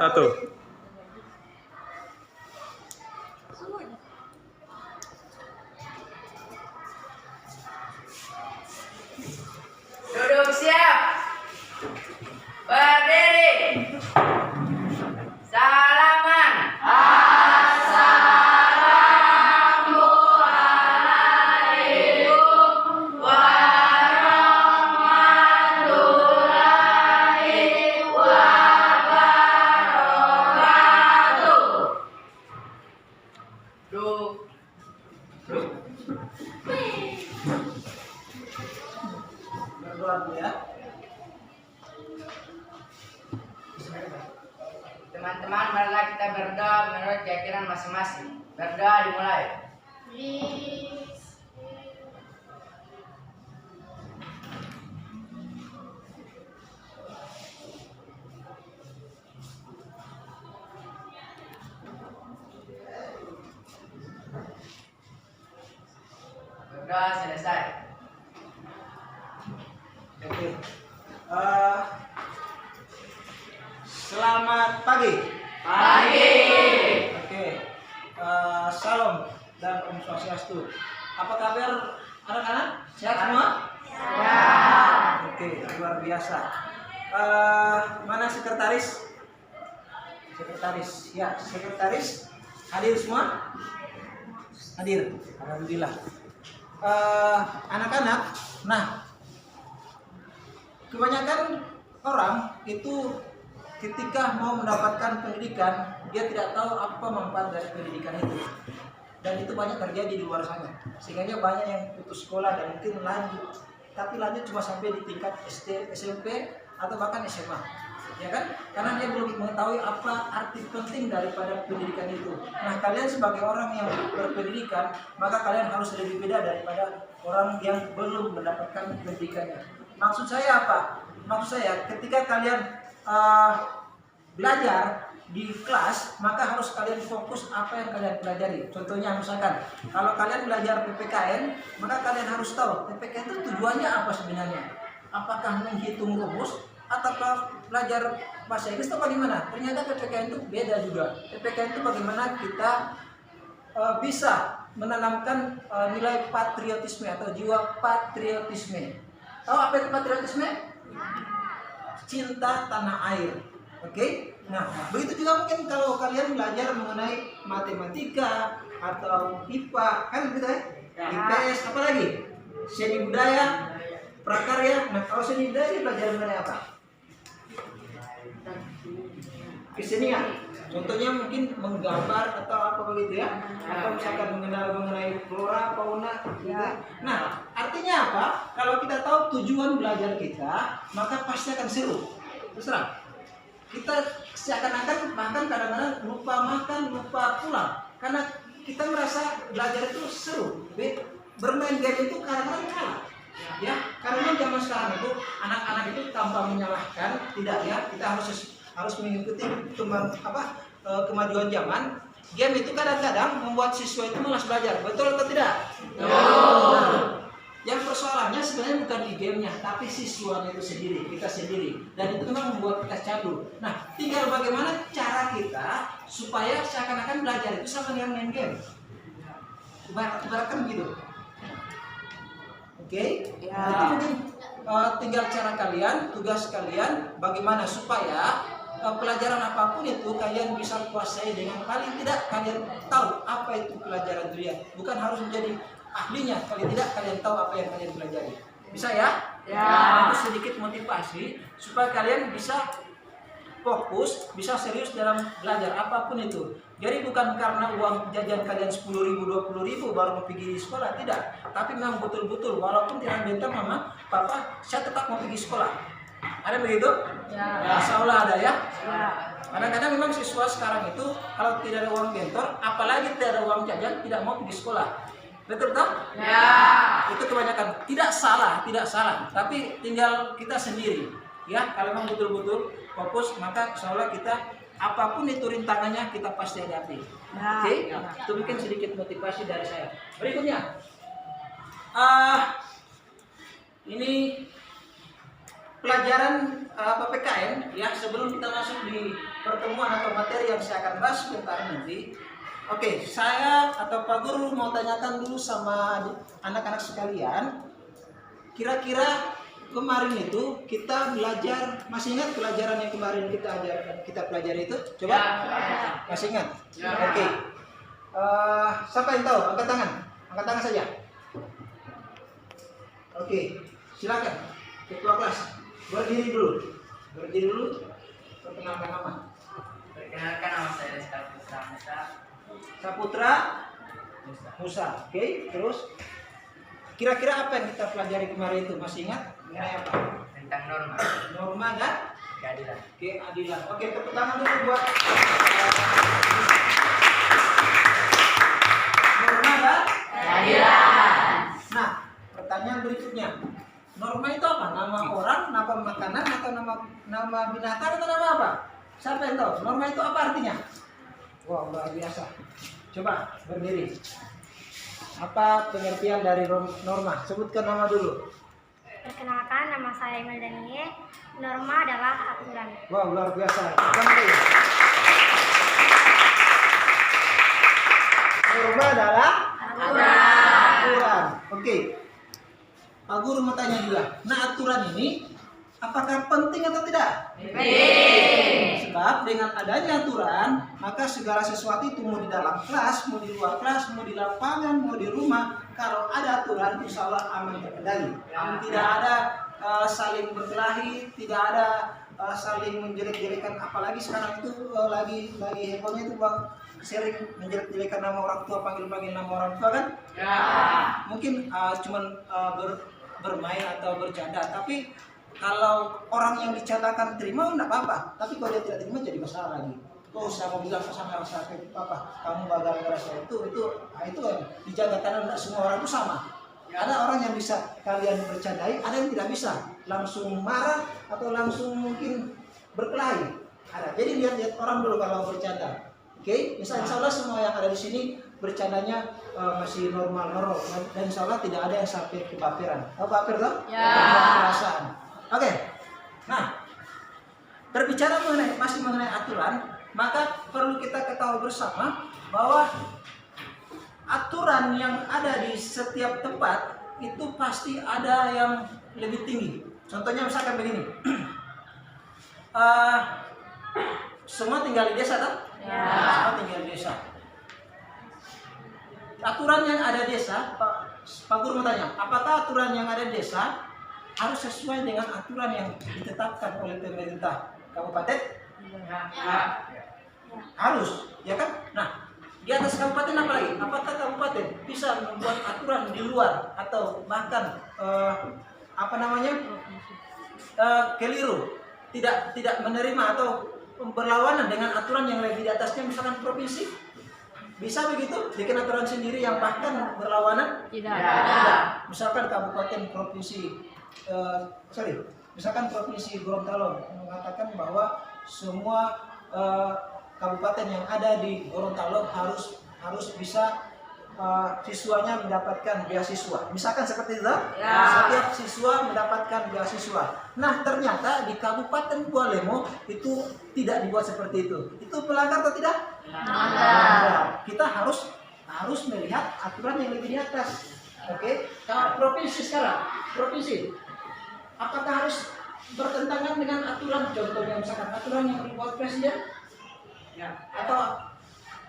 Satu. Duduk siap. Berdiri. Salaman. Assalamualaikum warahmatullahi wabarakatuh. Duduk. Berdoa dulu ya. Teman-teman, marilah kita berdoa menurut keyakinan masing-masing. Berdoa dimulai. Berdoa selesai. Oke. Selamat pagi. Pagi. Oke. Salam dan Om Swastiastu. Apa kabar anak-anak? Sehat semua? Oke, luar biasa. Mana sekretaris? Sekretaris, ya, sekretaris hadir semua? Hadir, alhamdulillah. Anak-anak, nah, kebanyakan orang itu ketika mau mendapatkan pendidikan, dia tidak tahu apa manfaat dari pendidikan itu. Dan itu banyak terjadi di luar sana. Sehingga banyak yang putus sekolah dan mungkin lanjut. Tapi lanjut cuma sampai di tingkat SD, SMP, atau bahkan SMA. Ya kan? Karena dia belum mengetahui apa arti penting daripada pendidikan itu. Nah, kalian sebagai orang yang berpendidikan, maka kalian harus lebih beda daripada orang yang belum mendapatkan pendidikannya. Maksud saya apa? Maksud saya ketika kalian belajar di kelas, maka harus kalian fokus apa yang kalian pelajari. Contohnya misalkan, kalau kalian belajar PPKN, maka kalian harus tahu PPKN itu tujuannya apa sebenarnya. Apakah menghitung rumus ataukah belajar bahasa Inggris atau bagaimana? Ternyata PPKN itu beda juga. PPKN itu bagaimana kita bisa menanamkan nilai patriotisme atau jiwa patriotisme. Tahu apa itu patriotisme? Cinta tanah air. Oke? Nah, begitu juga mungkin kalau kalian belajar mengenai matematika atau IPA, kan gitu ya? IPS, apa lagi? Seni budaya, prakarya. Nah, kalau seni budaya dia belajar mengenai apa? Kesenian. Contohnya mungkin menggambar atau apa begitu ya? Atau misalkan mengenai flora, fauna, gitu. Nah, artinya apa? Kalau kita tahu tujuan belajar kita, maka pasti akan seru. Terserah. Kita seakan-akan bahkan kadang-kadang lupa makan, lupa pulang. Karena kita merasa belajar itu seru. Bermain game itu kadang-kadang kalah. Ya, karena zaman sekarang itu anak-anak itu tanpa menyalahkan, tidak ya, kita harus mengikuti kemajuan zaman. Game itu kadang-kadang membuat siswa itu malas belajar, betul atau tidak? Nah, yang persoalannya sebenarnya bukan di gamenya, tapi siswanya itu sendiri, kita sendiri. Dan itu memang membuat kita candu. Nah, tinggal bagaimana cara kita supaya seakan-akan belajar itu sama dengan main game. Ibaratkan begitu. Oke? Ya. Jadi mungkin tinggal cara kalian, tugas kalian, bagaimana supaya pelajaran apapun itu kalian bisa kuasai dengan paling tidak kalian tahu apa itu pelajaran itu ya. Bukan harus menjadi ahlinya, paling tidak kalian tahu apa yang kalian pelajari. Bisa ya? Ya. Itu sedikit motivasi supaya kalian bisa fokus, bisa serius dalam belajar apapun itu. Jadi bukan karena uang jajan kalian 10.000, 20.000 baru mau pergi sekolah, tidak. Tapi memang betul-betul walaupun tidak bentar mama, papa, saya tetap mau pergi sekolah. Ada begitu? Ya. Insya Allah ada ya. Ya. Kadang-kadang memang siswa sekarang itu kalau tidak ada uang bentor, apalagi tidak ada uang jajan, tidak mau pergi sekolah. Betul tak? Ya. Itu kebanyakan. Tidak salah, tapi tinggal kita sendiri. Ya, kalau memang betul-betul fokus, maka insya Allah kita apapun itu rintangannya kita pasti hadapi. Ya. Oke? Ya. Itu mungkin sedikit motivasi dari saya. Berikutnya, ini pelajaran PPKN ya, sebelum kita masuk di pertemuan atau materi yang saya akan bahas sebentar nanti. Oke, saya atau Pak Guru mau tanyakan dulu sama anak-anak sekalian. Kira-kira kemarin itu kita belajar, masih ingat pelajaran yang kemarin kita pelajari itu? Coba, masih ingat? Oke. Siapa yang tahu? Angkat tangan saja. Oke, silakan. Ketua kelas, berdiri dulu. Perkenalkan nama. Perkenalkan, nama saya Rizka Putra Saputra Musa. Oke, terus kira-kira apa yang kita pelajari kemarin itu? Masih ingat? Mengenai apa? tentang norma Norma dan keadilan. keadilan. Oke, tepuk tangan dulu buat norma dan Keadilan. Nah, pertanyaan berikutnya. Norma itu apa? Nama orang, nama makanan, atau nama binatang, atau nama apa? Siapa yang tahu? Norma itu apa artinya? Wah, luar biasa. Coba berdiri. Apa pengertian dari norma? Sebutkan nama dulu. Perkenalkan, nama saya Imelda Danie. Norma adalah aturan. Wah, luar biasa. Kembali. Norma adalah aturan. Oke. Pak Guru mau tanya juga. Nah, aturan ini apakah penting atau tidak? Penting. Sebab dengan adanya aturan, maka segala sesuatu itu mau di dalam kelas, mau di luar kelas, mau di lapangan, mau di rumah, kalau ada aturan, insya Allah aman terkendali. Tidak ada saling berkelahi, tidak ada saling menjelek-jelekan. Apalagi sekarang itu lagi hebohnya itu bang, sering menjelek-jelekan nama orang tua, panggil-panggil nama orang tua kan? Ya. Mungkin cuman bermain atau bercanda, tapi kalau orang yang dicatakan terima enggak apa-apa, tapi kalau dia tidak terima jadi masalah lagi. Oh, saya mau bilang sama saya apa? Kamu gara-gara saya itu yang dijaga, karena tidak semua orang itu sama. Ada orang yang bisa kalian bercandai, ada yang tidak bisa, langsung marah atau langsung mungkin berkelahi. Ada. Jadi lihat orang dulu kalau bercanda. Oke, insya Allah semua yang ada di sini bercandanya masih normal, dan insya Allah tidak ada yang sampai kebaperan. Tahu baper toh? Ya. Perasaan. Oke. Nah, berbicara masih mengenai aturan, maka perlu kita ketahui bersama bahwa aturan yang ada di setiap tempat itu pasti ada yang lebih tinggi. Contohnya misalkan begini. Semua tinggal di desa kan? Ya. Semua tinggal di desa. Aturan yang ada di desa, Pak Guru mau tanya, apakah aturan yang ada di desa harus sesuai dengan aturan yang ditetapkan oleh pemerintah kabupaten? Ya. Harus, ya kan? Nah, di atas kabupaten apa lagi? Apakah kabupaten bisa membuat aturan di luar atau bahkan keliru, tidak menerima atau berlawanan dengan aturan yang lebih di atasnya, misalkan provinsi? Bisa begitu bikin aturan sendiri yang bahkan berlawanan? Tidak. Misalkan kabupaten misalkan provinsi Gorontalo mengatakan bahwa semua kabupaten yang ada di Gorontalo harus bisa siswanya mendapatkan beasiswa. Misalkan seperti itu, Ya. Setiap siswa mendapatkan beasiswa. Nah, ternyata di Kabupaten Bualemo itu tidak dibuat seperti itu. Itu pelanggar atau tidak? Melanggar. Kita harus melihat aturan yang lebih di atas. Oke? Kalau provinsi sekarang, apakah harus bertentangan dengan aturan? Contohnya misalkan aturan yang dibuat presiden, atau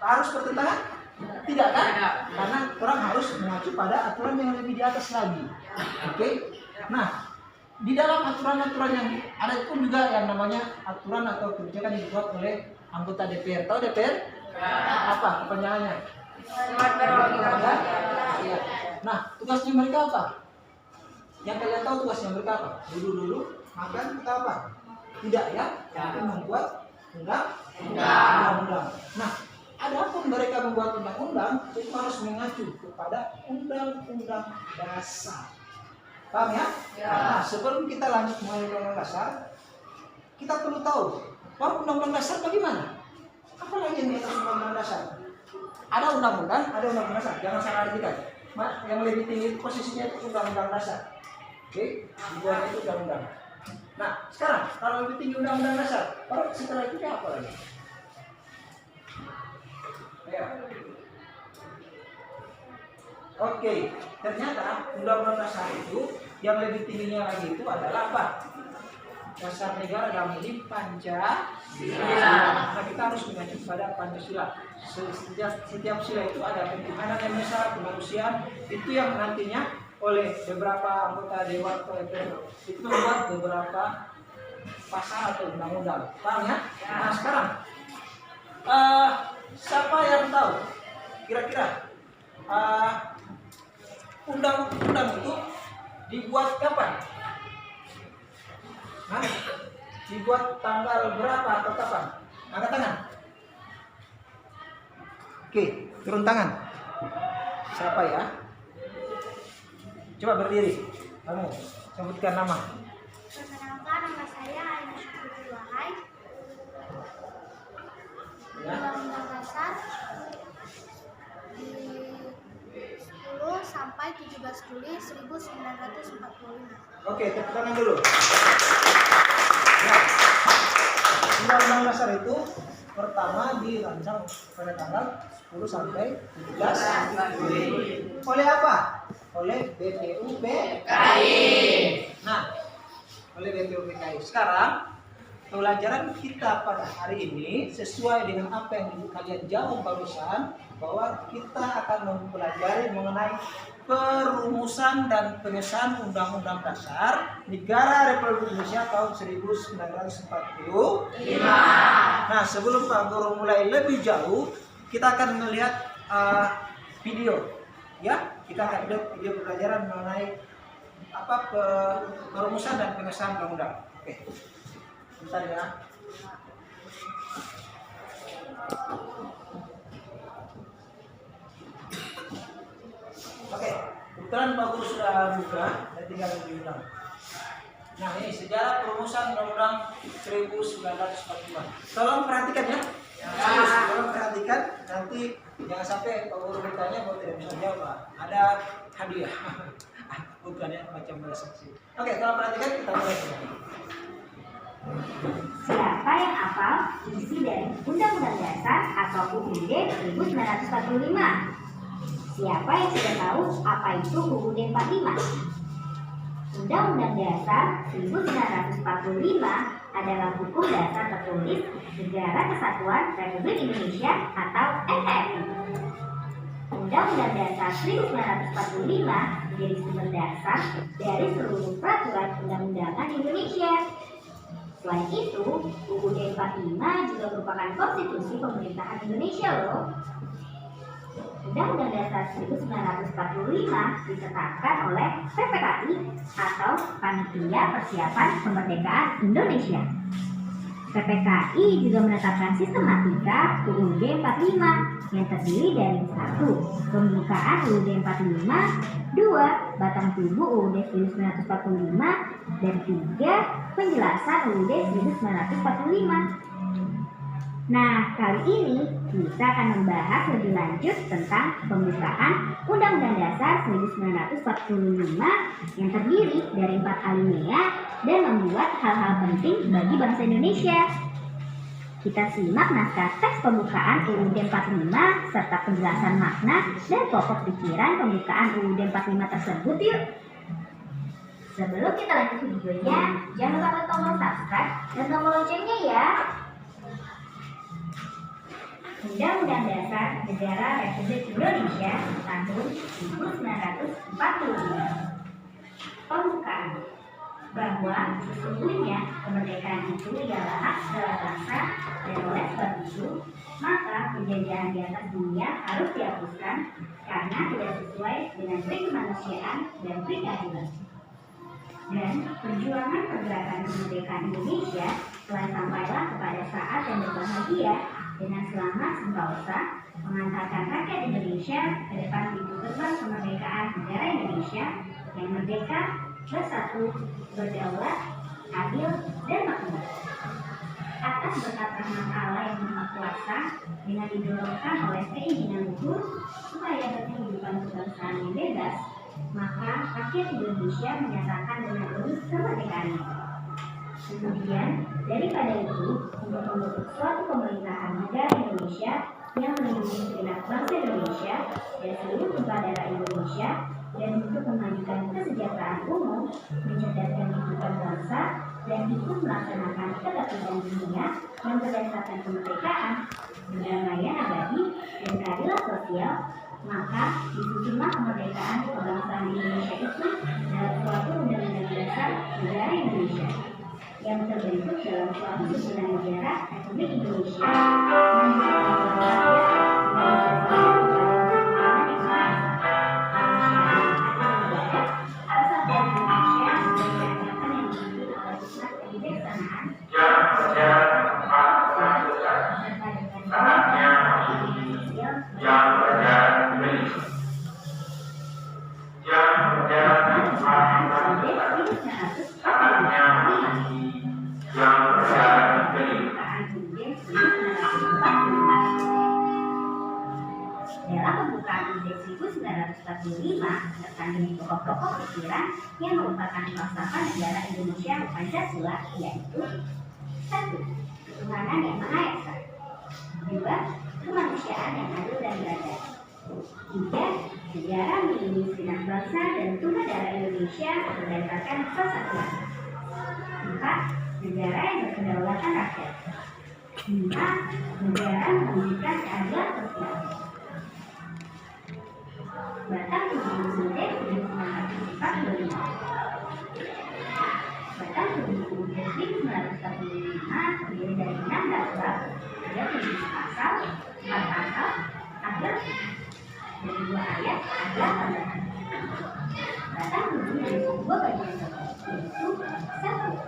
harus bertentangan? Tidak kan? Tidak. Karena orang harus mengacu pada aturan yang lebih di atas lagi. Oke? Nah, di dalam aturan-aturan yang ada pun juga yang namanya aturan atau kebijakan yang dibuat oleh anggota DPR. Tahu DPR? Apa kepanjangannya? Dewan Perwakilan. Iya. Nah, tugasnya mereka apa? Yang kalian tahu tugasnya mereka apa? Dulu makan kita apa? Tidak ya? Tapi membuat undang-undang. Nah, adapun mereka membuat undang-undang itu harus mengacu kepada undang-undang dasar. Paham ya? Ya. Nah, sebelum kita lanjut mengenai undang-undang dasar, kita perlu tahu bahwa undang-undang dasar bagaimana? Apa lagi yang di atas undang-undang dasar? Ada undang-undang, ada undang-undang dasar. Jangan salah artikan. Yang lebih tinggi posisinya itu undang-undang dasar. Oke, di bawahnya itu undang-undang. Nah, sekarang kalau lebih tinggi undang-undang dasar, baru setelah itu apa lagi? Ya. Oke, ternyata undang-undang dasar itu yang lebih tingginya lagi itu adalah apa? Dasar negara dalam ini Pancasila. Nah, kita harus mengacu pada Pancasila. Setiap sila itu ada pentuhanan yang besar, kemanusiaan, itu yang nantinya oleh beberapa anggota dewan atau DPR itu membuat beberapa pasal atau undang-undang. Paham ya? Nah, sekarang siapa yang tahu kira-kira undang-undang itu dibuat kapan? Hah? Dibuat tanggal berapa atau kapan? Angkat tangan. Oke, turun tangan. Siapa ya? Coba berdiri. Kamu sebutkan nama. Perkenalkan, nama saya Aina Syukri Wahai. Ya. Undang-Undang Dasar di 10 sampai 17 Juli 1945. Oke, tepuk tangan dulu. Ya. Undang-Undang Dasar itu pertama dirancang pada tanggal 10 sampai 17 Juli. Oleh apa? Oleh BPUPKI. Nah, oleh BPUPKI. Sekarang pelajaran kita pada hari ini sesuai dengan apa yang kalian jawab barusan, bahwa kita akan mempelajari mengenai perumusan dan pengesahan Undang-Undang Dasar Negara Republik Indonesia tahun 1945. Nah, sebelum Pak Guru mulai lebih jauh, kita akan melihat video. Ya, kita akan lihat video pelajaran mengenai apa perumusan dan pengesahan undang-undang. Oke. Bentar ya. Oke, kebetulan Pak Guru sudah buka dan tinggal diundang. Nah, ini sejarah perumusan undang-undang 1945. Tolong perhatikan ya. Serius, tolong perhatikan, nanti jangan sampai Pak Guru bertanya kalau tidak bisa jawab, ada hadiah. Bukan ya, macam saksi. Oke, tolong perhatikan, kita mulai. Siapa yang hafal isi dari Undang-Undang Dasar atau UUD 1945? Siapa yang sudah tahu apa itu UUD 45? Undang-Undang Dasar 1945 adalah hukum dasar tertulis Negara Kesatuan Republik Indonesia atau NKRI. Undang-Undang Dasar 1945 menjadi sumber dasar dari seluruh peraturan undang-undangan Indonesia. Selain itu, UUD 45 juga merupakan konstitusi pemerintahan Indonesia loh. Undang-Undang Dasar 1945 ditetapkan oleh PPKI atau Panitia Persiapan Kemerdekaan Indonesia. PPKI juga menetapkan sistematika UUD 45 yang terdiri dari 1. Pembukaan UUD 45, 2. Batang tubuh UUD 1945, dan 3. Penjelasan UUD 1945. Nah, kali ini kita akan membahas lebih lanjut tentang pembukaan Undang-Undang Dasar 1945 yang terdiri dari 4 alinea dan membuat hal-hal penting bagi bangsa Indonesia. Kita simak naskah teks pembukaan UUD 45 serta penjelasan makna dan pokok pikiran pembukaan UUD 45 tersebut yuk. Sebelum kita lanjut videonya, jangan lupa tombol subscribe dan tombol loncengnya ya. Undang-Undang Dasar Negara Republik Indonesia tahun 1945. Pembukaan. Bahwa sesungguhnya kemerdekaan itu ialah hak segala bangsa, dan oleh sebab itu maka penjajahan di atas dunia harus dihapuskan karena tidak sesuai dengan kemanusiaan dan keadilan. Dan perjuangan pergerakan kemerdekaan Indonesia telah sampailah kepada saat yang berbahagia dengan selamat sentosa mengantarkan rakyat Indonesia ke depan pintu gerbang kemerdekaan negara Indonesia yang merdeka, bersatu, berdaulat, adil, dan makmur. Atas berkat rahmat Allah yang Maha Kuasa, dengan didorongkan oleh keinginan luhur supaya berkehidupan kebangsaan yang bebas, maka rakyat Indonesia menyatakan dengan unik kemerdekaannya. Kemudian, daripada itu, untuk membentuk suatu pemerintahan negara Indonesia yang melindungi segenap bangsa Indonesia dan seluruh tempat daerah Indonesia, dan untuk memajukan kesejahteraan umum, mencerdaskan kehidupan bangsa, dan ikut melaksanakan ketertiban dunia yang berdasarkan kemerdekaan, perdamaian abadi, dan keadilan sosial, maka disusunlah kemerdekaan kebangsaan Indonesia itu dalam suatu undang-undang dasar negara Indonesia yang terbentuk dalam suatu susunan negara Republik Indonesia yang dalam pembukaan Indeks 1945 terkandung pokok-pokok pikiran yang merupakan falsafah negara Indonesia Pancasila, yaitu 1. Ketuhanan yang Maha Esa, 2. Kemanusiaan yang adil dan beradab, 3. Negara melindungi segenap bangsa dan tumpah darah Indonesia berdasarkan persatuan, 4. Negara yang berkedaulatan rakyat, 5. Negara mewujudkan keadilan sosial. Batang tubuh Indeks 1945. Batang tubuh Indeks 1945 terdiri dari 16 bab, ada 7 pasal, 4 pasal, ada dan 2 ayat, ada tambahan. Batang tubuh dari sebuah bagian pokok, yaitu 1.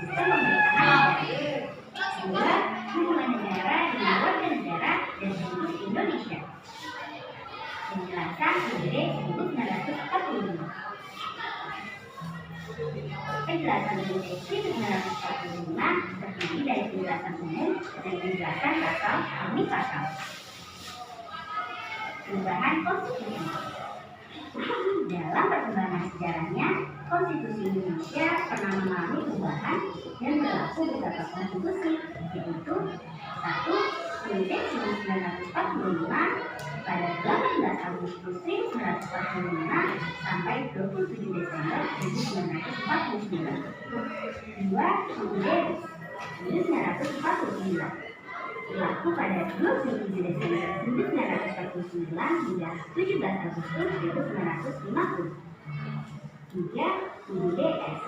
Sistem pemerintahan negara, 2. Hubungan negara dengan warga negara dan seluruh Indonesia. Penjelasan Indeks 1945. Penjelasan Indeks 1945 terdiri dari penjelasan umum dan penjelasan pasal demi pasal. Perubahan konstitusi. Dalam perkembangan sejarahnya, konstitusi Indonesia pernah mengalami perubahan dan berlaku beberapa konstitusi, yaitu 1. Indeks 1945 pada 18 Agustus 1945 sampai 27 Desember 1949. 2. Indeks 1949 berlaku pada 27 Desember 1949 hingga 17 Agustus 1950. 3. UUDS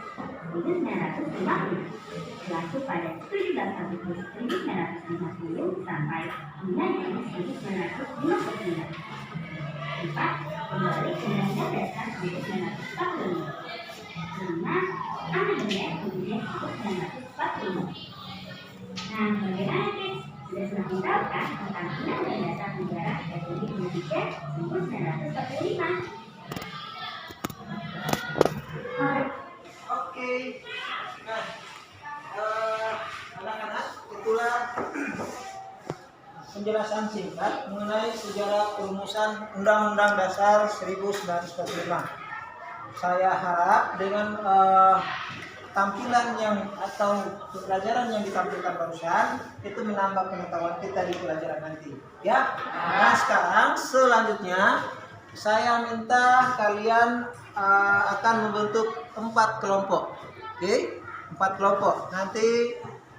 1950 berlaku pada 17 Agustus 1950 sampai 9 Juni 1959. 4. Kembali Undang-Undang Dasar 1945. 5. Amandemen UUD 1945. Nah, bagaimana guys? Sudah semakin tahu kan tentang Undang-Undang Dasar Negara Republik Indonesia 1945? Oke. Nah, anak-anak, itulah penjelasan singkat mengenai sejarah perumusan Undang-Undang Dasar 1945. Saya harap dengan tampilan yang atau pelajaran yang ditampilkan barusan itu menambah pengetahuan kita di pelajaran nanti. Ya. Nah, sekarang selanjutnya saya minta kalian akan membentuk 4 kelompok. Oke? 4 kelompok. Nanti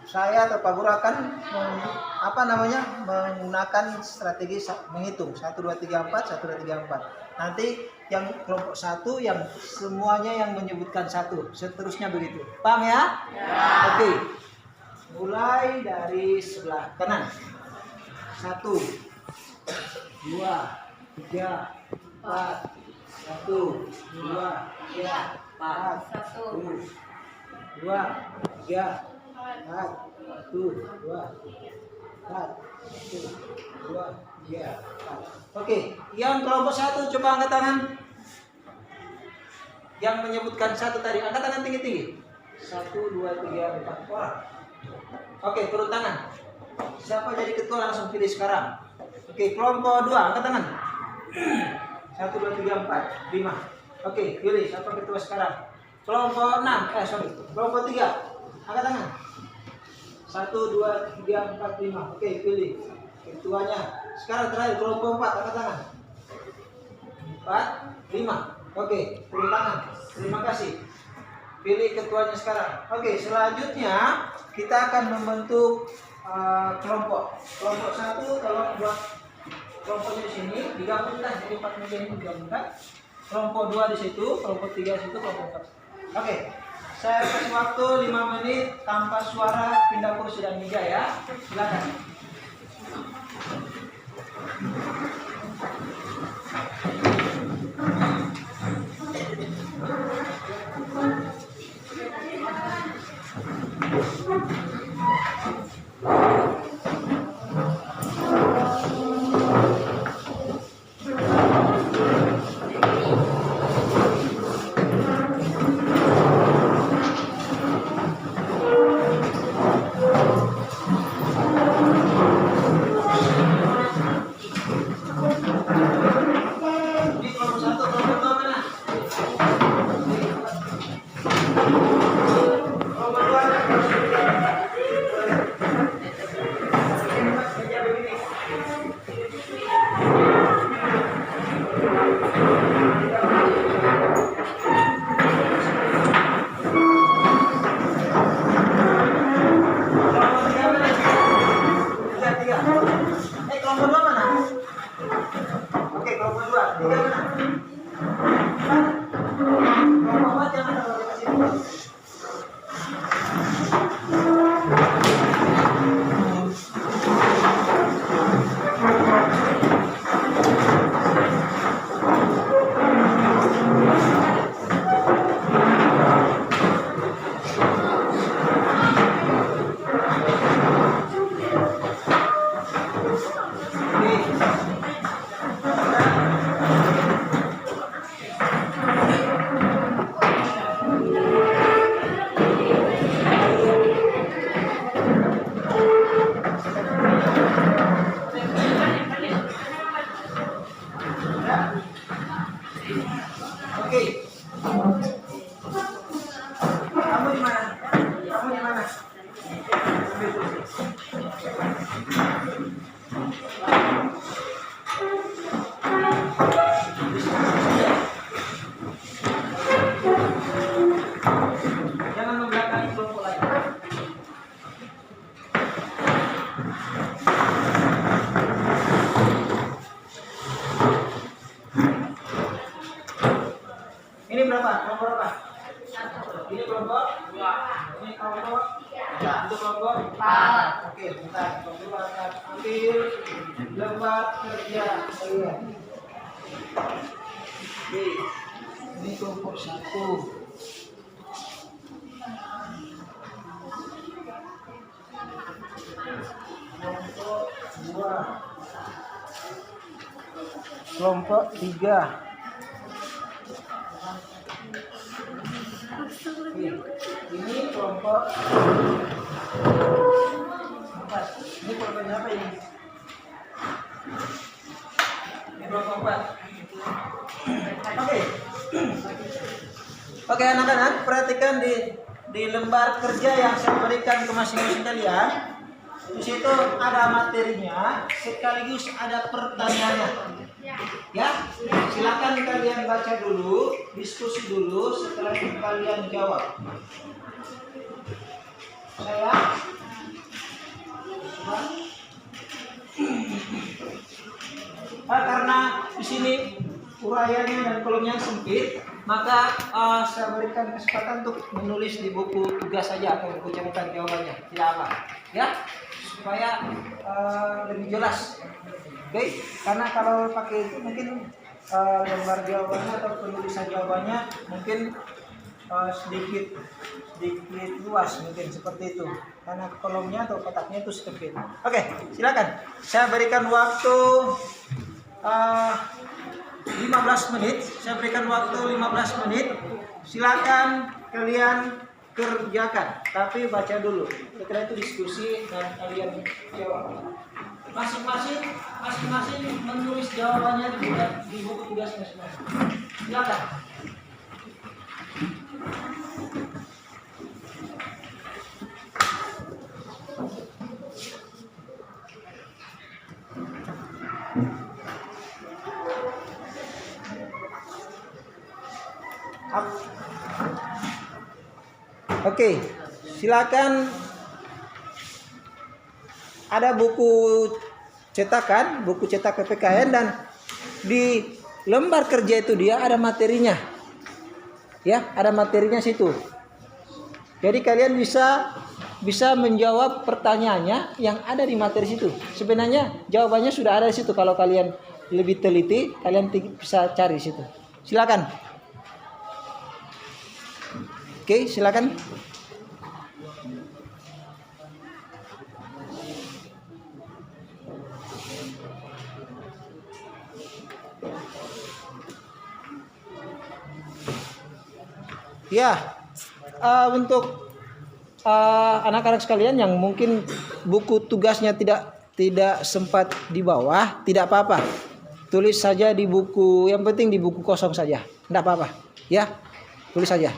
saya atau Pak Guru akan menggunakan strategi menghitung 1 2 3 4 1 2 3 4. Nanti yang kelompok 1 yang semuanya yang menyebutkan 1, seterusnya begitu. Paham ya? Ya. Oke. Mulai dari sebelah kanan. 1 2 3 4 1 2 3 4 1 2 3 4 1 2 4 1 2 3 4 Oke, yang kelompok 1 coba angkat tangan. Yang menyebutkan 1 tadi, angkat tangan tinggi-tinggi. 1 2 3 4 orang. Oke, turun tangan. Siapa jadi ketua langsung pilih sekarang. Oke, kelompok 2 angkat tangan. 1 2 3 4 5. Oke, pilih siapa ketua sekarang. Kelompok 6, kelompok 3. Angkat tangan. 1, 2, 3, 4, 5. Oke, pilih ketuanya. Sekarang terakhir kelompok 4, angkat tangan. 4, 5. Oke, turun tangan. Terima kasih. Pilih ketuanya sekarang. Oke, selanjutnya kita akan membentuk kelompok. Kelompok 1 kalau buat kelompoknya di sini digabungkan jadi 4 meja ini digabungkan. Kelompok 2 di situ, kelompok 3 di situ, kelompok 4. Oke. Saya kasih waktu 5 menit tanpa suara pindah kursi dan meja ya. Silakan. Oke. Kamu di mana? Kamu di mana? Jangan membelakangi kelompok lain. Ini berapa? Kelompok berapa? Ini kelompok 2. Ini kelompok 3. Itu kelompok 4. Oke, bentar. Kelompok akan ambil lembar kerja kalian. Oke. Ini kelompok 1. Kelompok 2. Kelompok 3. Ini kelompok 4. Ini kelompok apa ini? Ini kelompok 4. Oke. Oke anak-anak, perhatikan di lembar kerja yang saya berikan ke masing-masing kalian. Di situ ada materinya, sekaligus ada pertanyaannya. Ya, silakan kalian baca dulu, diskusi dulu, setelah itu kalian jawab. Karena di sini uraiannya dan kolomnya sempit, maka saya berikan kesempatan untuk menulis di buku tugas saja atau buku catatan jawabannya, tidak apa, ya, supaya lebih jelas. Oke, karena kalau pakai itu mungkin lembar jawabannya atau penulisan jawabannya mungkin sedikit luas, mungkin seperti itu, karena kolomnya atau kotaknya itu sempit. Oke, silakan. Saya berikan waktu 15 menit. Saya berikan waktu 15 menit. Silakan kalian kerjakan, tapi baca dulu. Setelah itu diskusi dan kalian jawab. Masing-masing menulis jawabannya di buku tugas masing-masing. Silakan. Oke, silakan. Ada buku cetak PPKN, dan di lembar kerja itu dia ada materinya. Ya, ada materinya situ. Jadi kalian bisa menjawab pertanyaannya yang ada di materi situ. Sebenarnya jawabannya sudah ada di situ. Kalau kalian lebih teliti, kalian bisa cari situ. Silakan. Oke, silakan. Ya, untuk anak-anak sekalian yang mungkin buku tugasnya tidak sempat di bawah, tidak apa-apa. Tulis saja di buku, yang penting di buku kosong saja. Tidak apa-apa. Ya, tulis saja.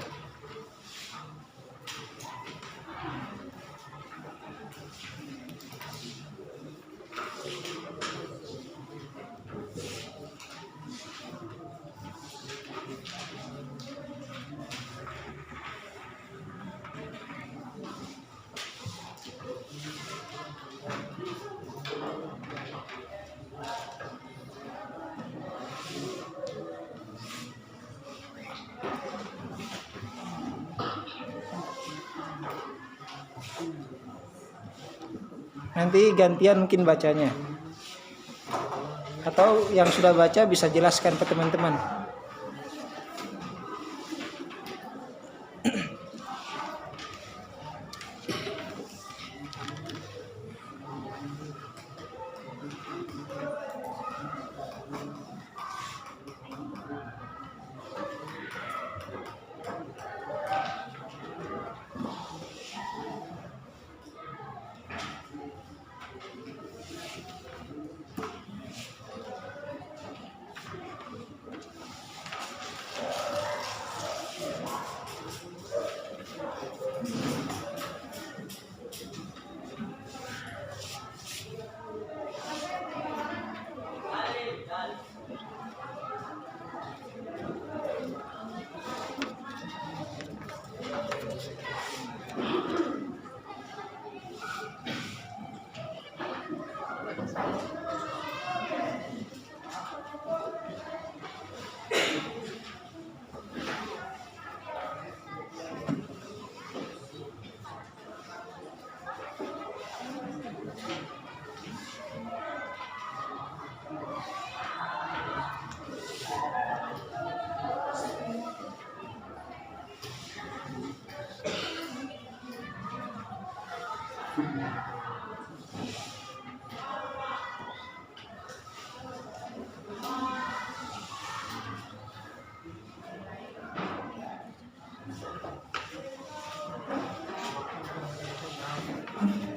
Nanti gantian mungkin bacanya. Atau yang sudah baca bisa jelaskan ke teman-teman.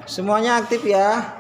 Semuanya aktif ya.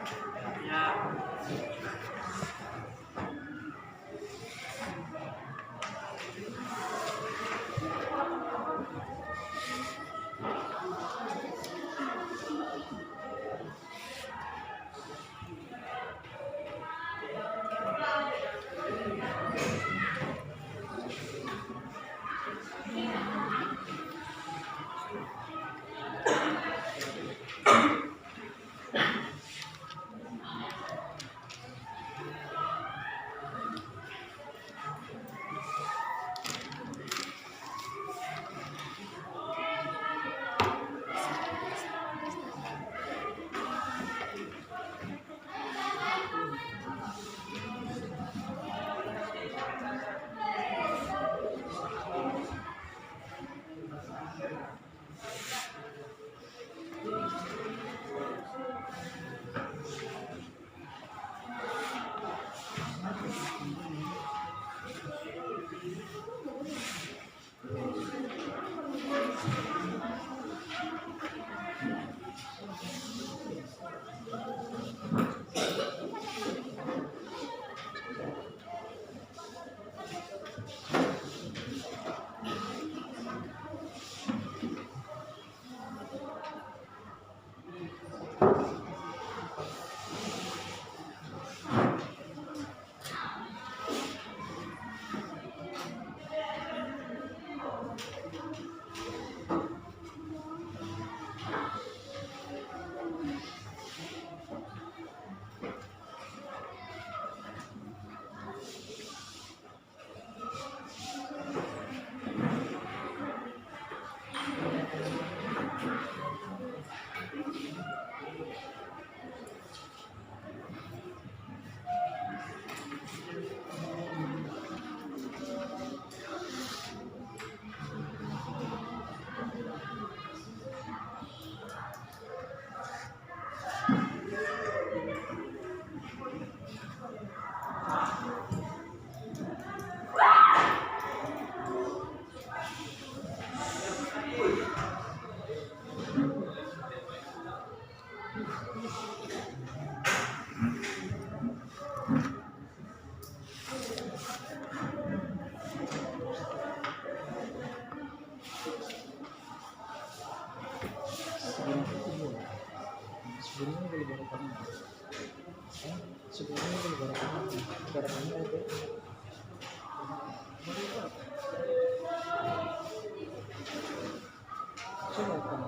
Sebenarnya itu negara kami. Negara kami itu. Coba kan.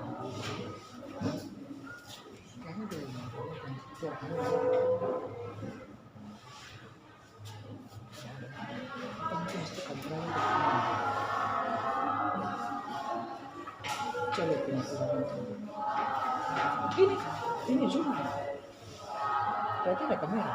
Kami dari ini zoom. Berarti ada kamera.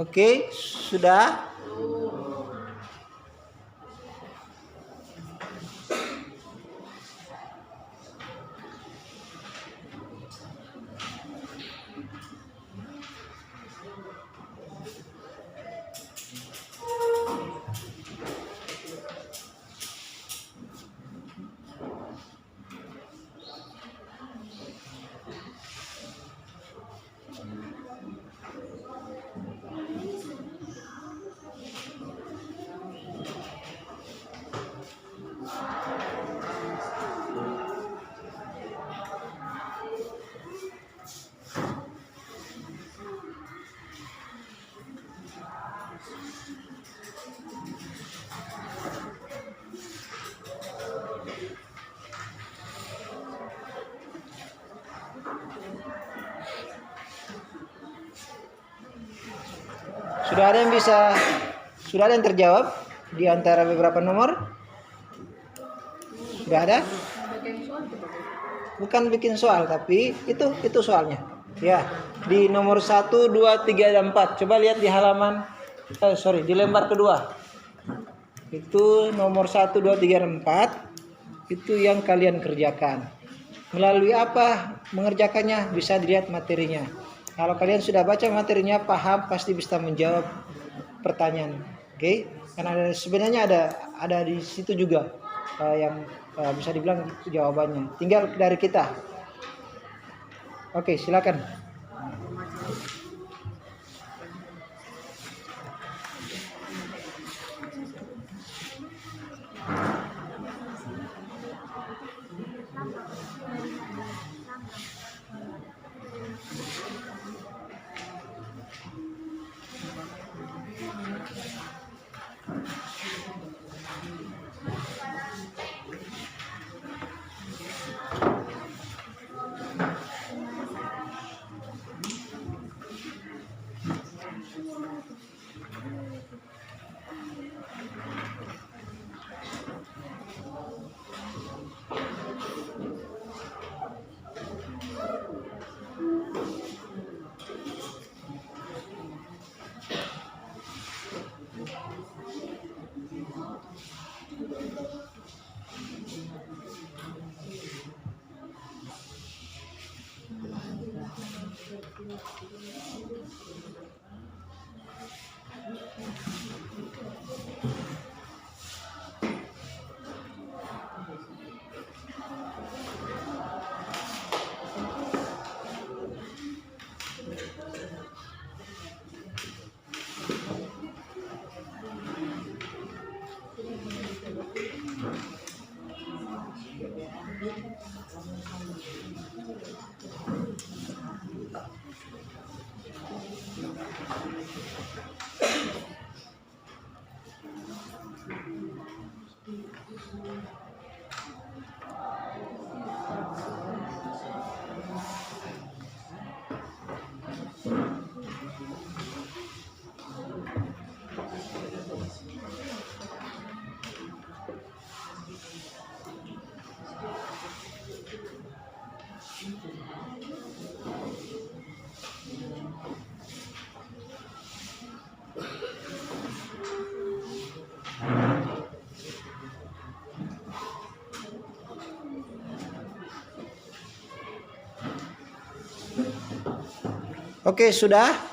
Oke, sudah. Sudah ada yang terjawab di antara beberapa nomor? Sudah ada? Bukan bikin soal, tapi itu soalnya. Ya, di nomor 1, 2, 3, dan 4. Coba lihat di halaman di lembar kedua. Itu nomor 1, 2, 3, dan 4. Itu yang kalian kerjakan. Melalui apa mengerjakannya? Bisa dilihat materinya. Kalau kalian sudah baca materinya, paham, pasti bisa menjawab pertanyaan. Oke? Karena sebenarnya ada di situ juga yang bisa dibilang itu jawabannya. Tinggal dari kita. Oke, silakan. Oke, sudah.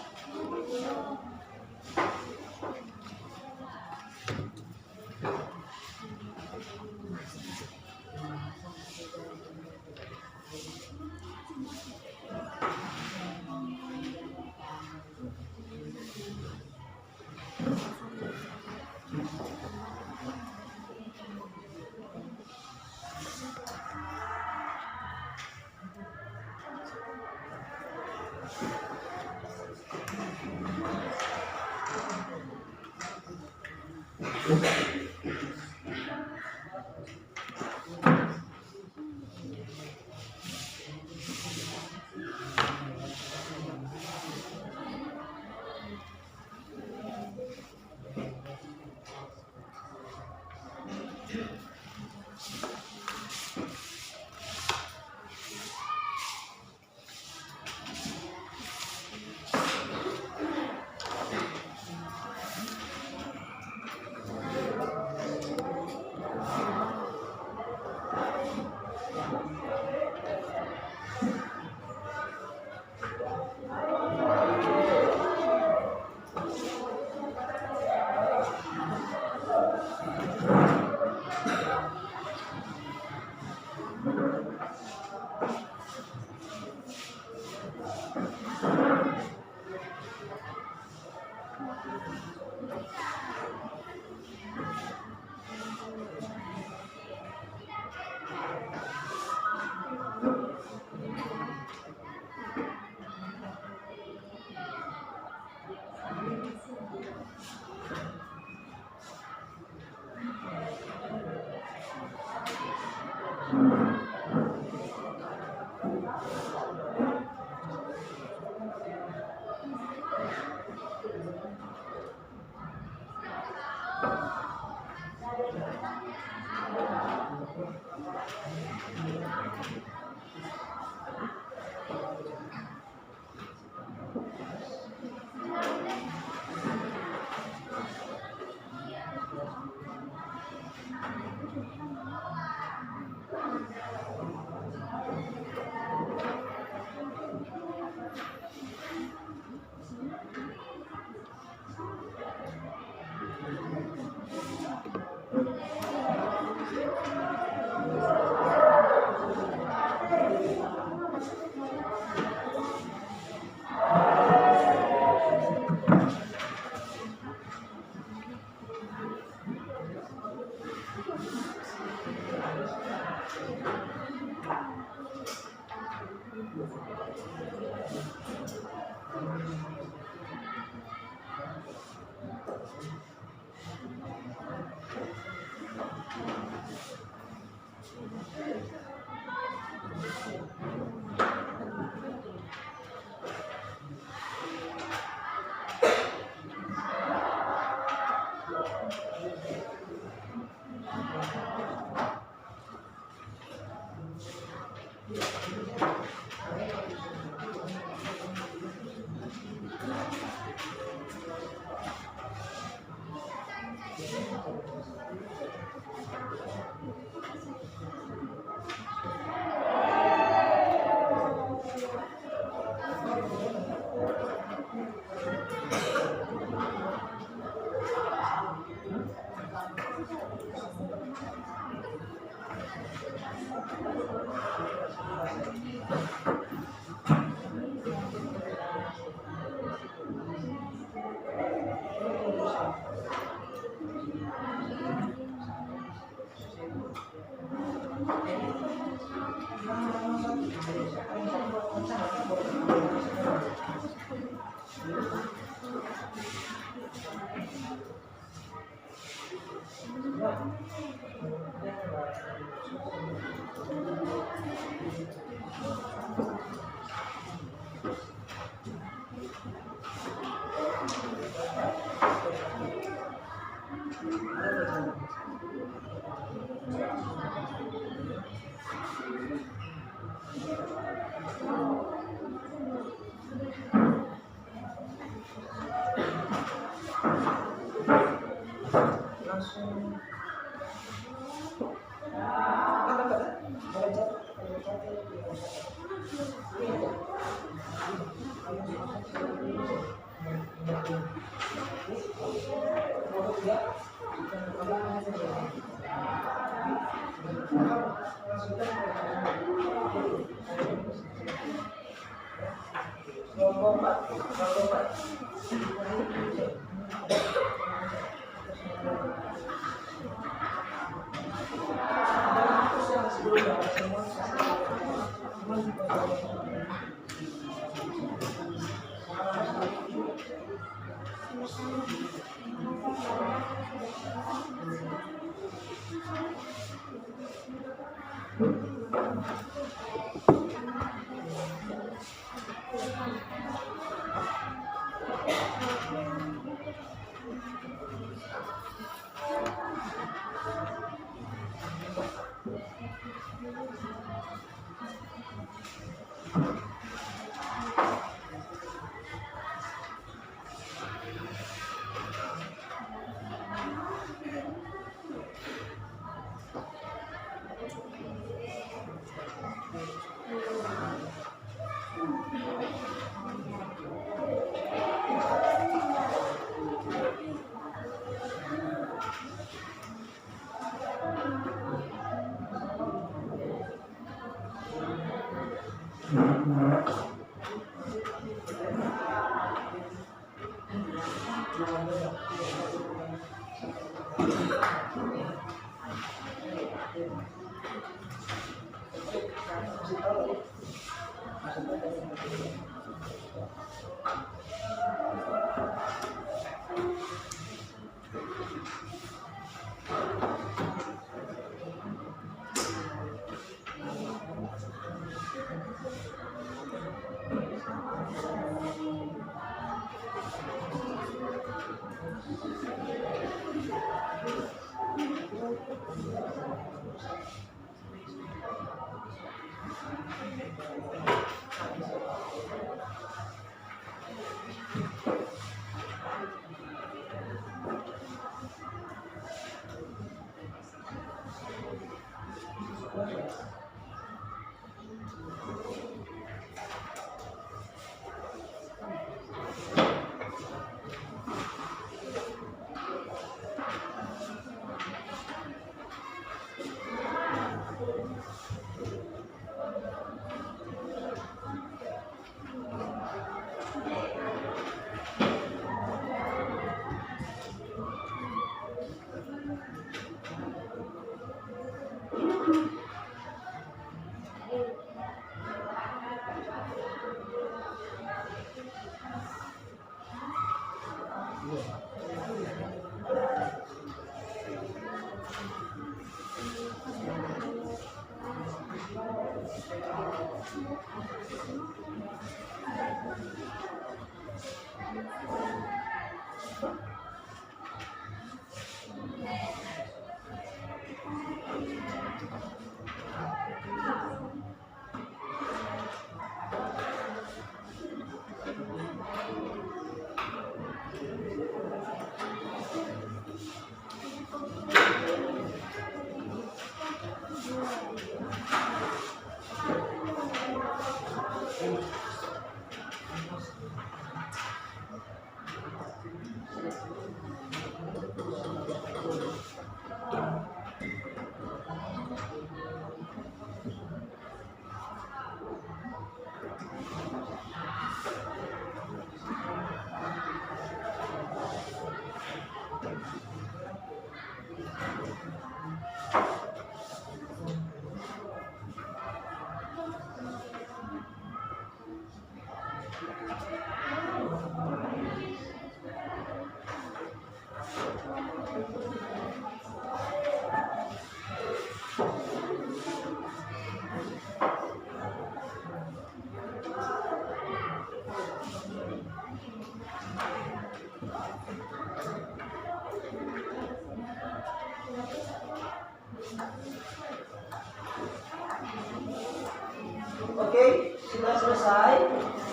Oke, sudah selesai?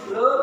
Belum?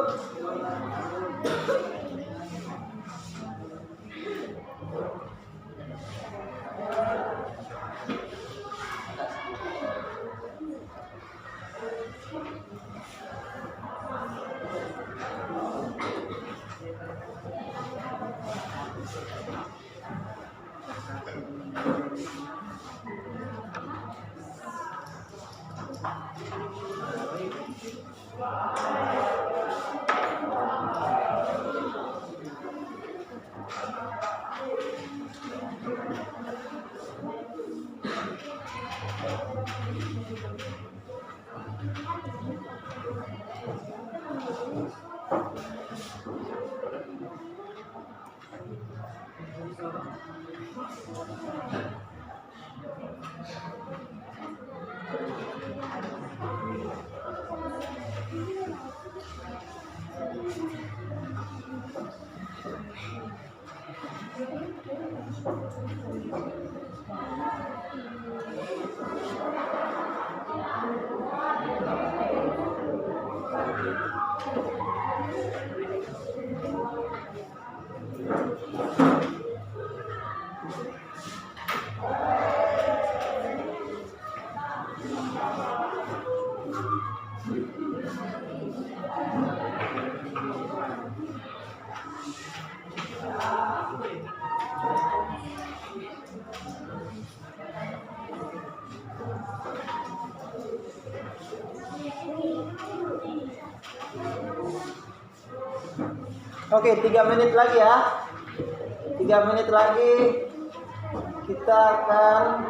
Oke, 3 menit lagi ya. 3 menit lagi kita akan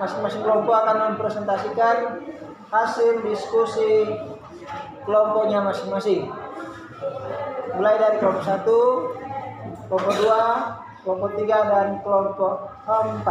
masing-masing kelompok akan mempresentasikan hasil diskusi kelompoknya masing-masing. Mulai dari kelompok 1, kelompok 2, kelompok 3 dan kelompok 4.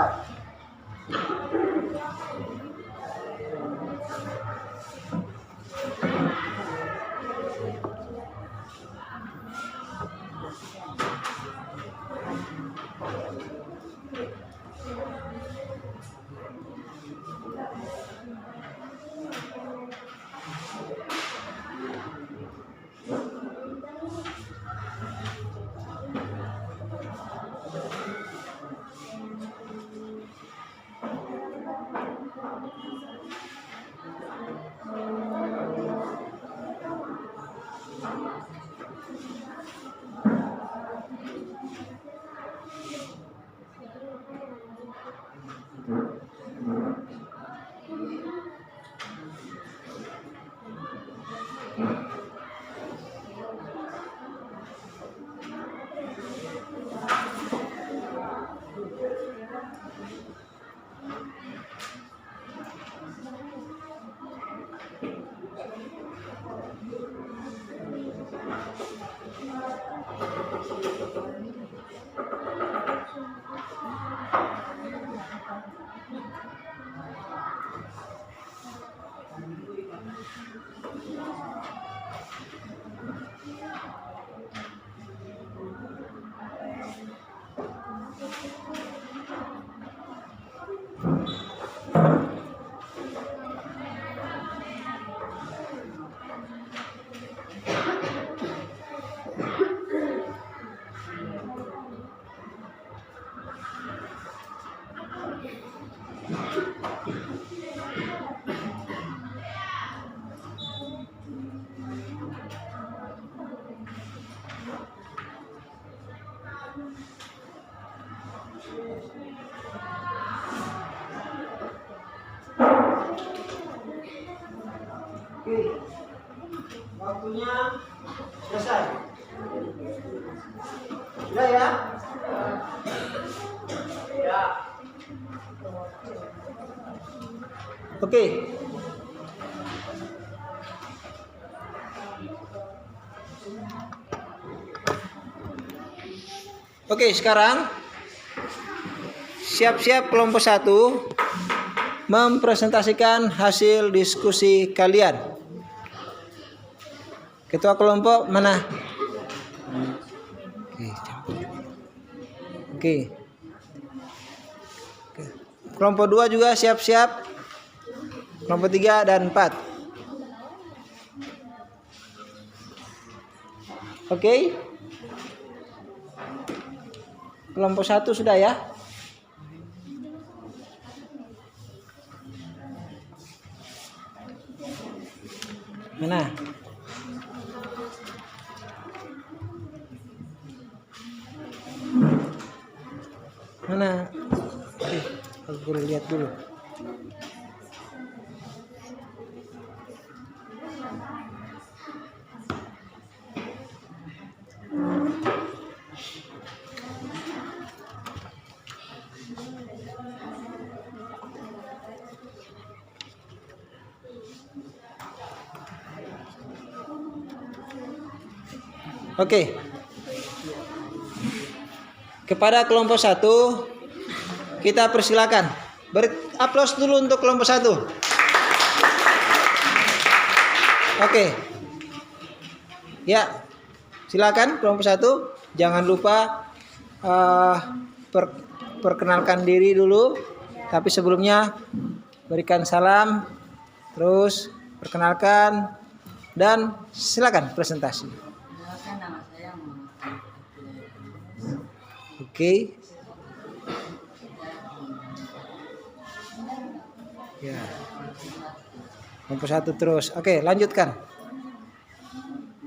Oke, waktunya selesai. Sudah ya? Ya. Oke. Oke, sekarang siap-siap kelompok 1 mempresentasikan hasil diskusi kalian. Ketua kelompok mana? Oke. Kelompok 2 juga siap-siap. Kelompok 3 dan 4. Oke. Kelompok 1 sudah ya? Mana? Mana? Aku lihat dulu. Oke. Kepada kelompok 1 kita persilakan. Beri aplaus dulu untuk kelompok 1. Oke. Ya. Silakan kelompok 1. Jangan lupa perkenalkan diri dulu. Tapi sebelumnya berikan salam, terus perkenalkan dan silakan presentasi. Nama saya Oke. Ya. Kelompok 1 terus. Oke, lanjutkan.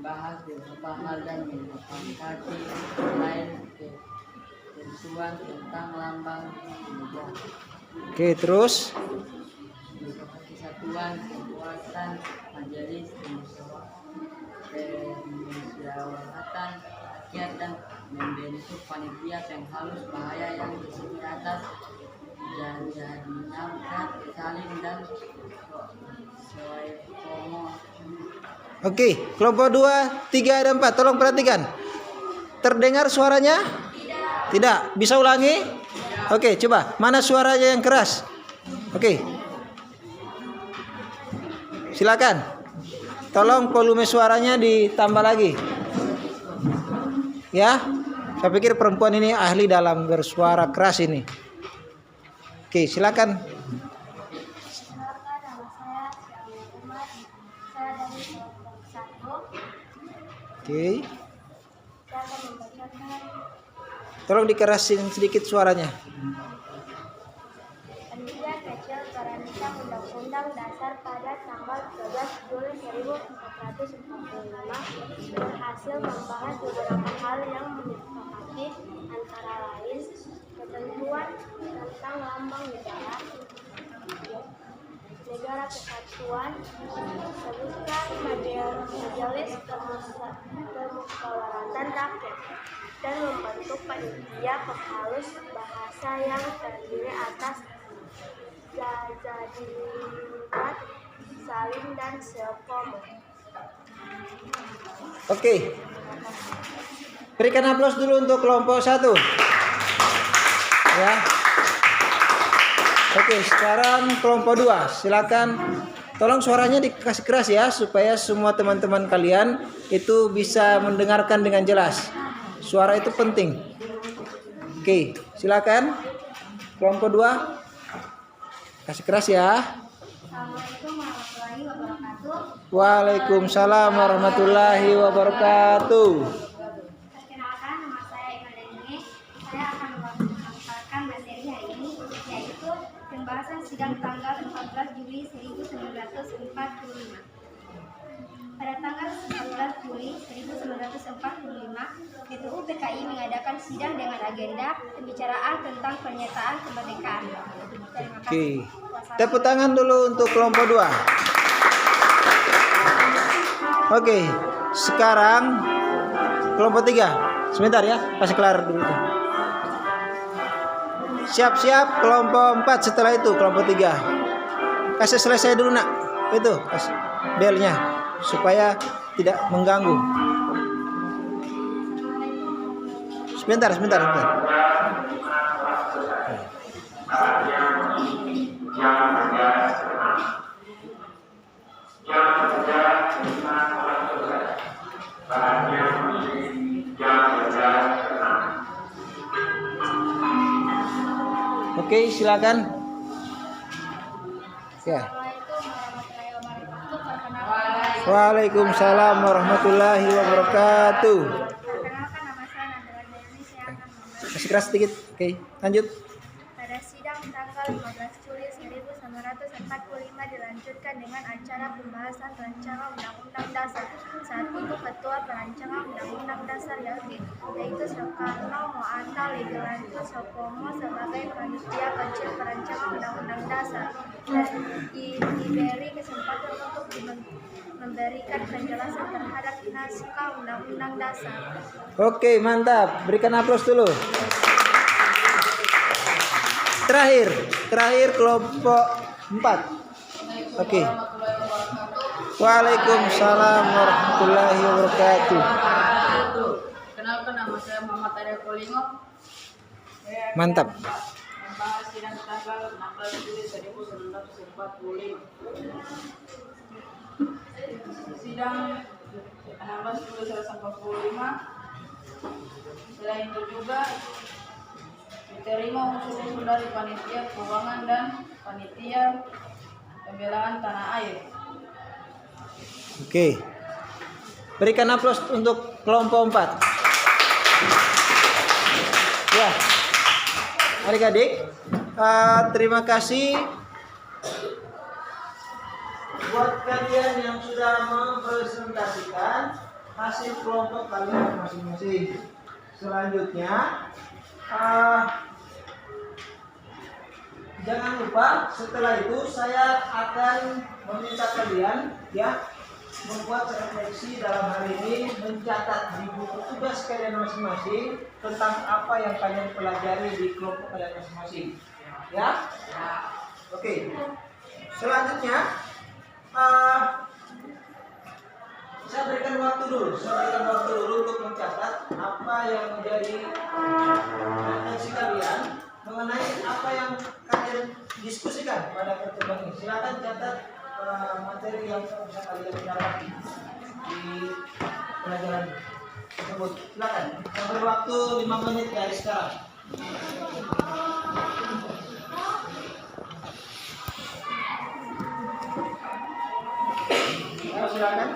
bahas beberapa hal dan menyepakati lain ketentuan tentang lambang negara. Oke, terus. Kesatuan kekuatan majelis permusyawaratan rakyat dan membentuk panitia yang halus bahaya yang disebut atas dan dinamakan saling dan soepomo. Oke, kelompok 2, 3, dan 4. Tolong perhatikan. Terdengar suaranya? Tidak. Bisa ulangi? Oke, coba. Mana suaranya yang keras? Oke. Silakan. Tolong volume suaranya ditambah lagi. Ya. Saya pikir perempuan ini ahli dalam bersuara keras ini. Oke, silakan. Nama saya Syamil Umar. Saya dari kelompok 1. Oke. Saya akan membacakan Tolong dikerasin sedikit suaranya. Panitia Kecil Perancang Undang-Undang Dasar pada tanggal 13 Juli 1445 berhasil membahas beberapa hal yang menyepakati antara lain ketentuan tentang lambang negara, negara kesatuan, sebutkan majelis permusyawaratan rakyat, dan membentuk panitia penghalus bahasa yang terdiri atas Jajadilat, Salim, dan Soepomo. Oke. Berikan aplaus dulu untuk kelompok 1. Ya. Oke, sekarang kelompok 2. Silakan. Tolong suaranya dikasih keras ya supaya semua teman-teman kalian itu bisa mendengarkan dengan jelas. Suara itu penting. Oke, silakan. Kelompok 2. Kasih keras ya. Assalamualaikum warahmatullahi wabarakatuh. Waalaikumsalam warahmatullahi wabarakatuh. Perkenalkan, nama saya Iqbal Dani. Saya akan memaparkan materi hari ini, yaitu pembahasan sidang tanggal 14 Juli 1945. Pada tanggal 14 Juli 1945, PTU PKI mengadakan sidang dengan agenda pembicaraan tentang pernyataan kemerdekaan. Terima Oke. kasih. Tepuk tangan dulu untuk kelompok 2. Oke. Sekarang kelompok 3. Sebentar ya, kasih kelar dulu. Siap-siap kelompok 4 setelah itu kelompok 3. Kasih selesai dulu nak. Itu kasih belnya supaya tidak mengganggu. Sebentar. Oke, silakan. Ya. Waalaikumsalam warahmatullahi wabarakatuh. Perkenalkan, nama saya Nabila Dewi. Saya akan Kasih keras sedikit. Oke, lanjut. Pada Pada sidang tanggal 15 Juli 1945 dilanjutkan dengan acara pembahasan rancangan Undang-Undang Dasar. Saat itu Ketua Perancangan Undang-Undang Dasar yaitu Soekarno Mohatta Legelantu Soepomo sebagai panitia kecil perancangan Undang-Undang Dasar dan diberi kesempatan untuk memberikan penjelasan terhadap naskah Undang-Undang Dasar. Oke, mantap. Berikan aplaus dulu. Terakhir kelompok 4. Oke. Waalaikumsalam warahmatullahi wabarakatuh. Kenalkan, nama saya Muhammad Arya Kolingo. Mantap. Membahas sidang tanggal 16 Juli 1945. Sidang 16 Juli 1945. Selain itu juga diterima usul-usul dari panitia keuangan dan panitia pembelaan tanah air. Oke. Berikan aplaus untuk kelompok 4. Ya. Adik-adik, terima kasih buat kalian yang sudah mempresentasikan hasil kelompok kalian masing-masing. Selanjutnya, jangan lupa setelah itu saya akan meminta kalian ya membuat refleksi dalam hal ini, mencatat di buku tugas kalian masing-masing tentang apa yang kalian pelajari di kelompok kalian masing-masing. Ya, oke. Selanjutnya, saya berikan waktu dulu untuk mencatat apa yang menjadi refleksi kalian mengenai apa yang kalian diskusikan pada pertemuan ini. Silakan catat materi yang bisa kalian dapati di pelajaran tersebut. Silakan. Sampai waktu 5 menit guys sekarang. Ayo silakan.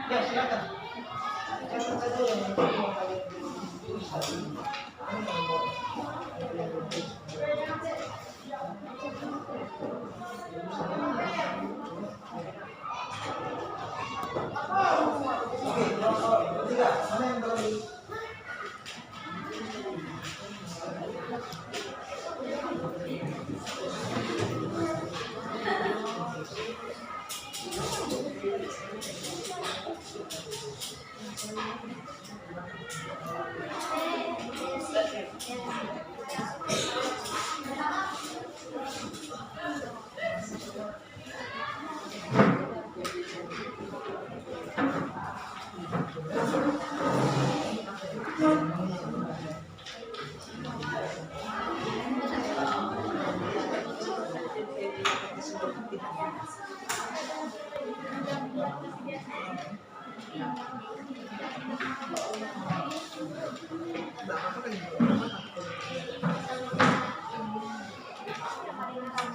Ya silakan. Catat saja yang mau kalian tulis. Oke, ketiga, mana yang belum?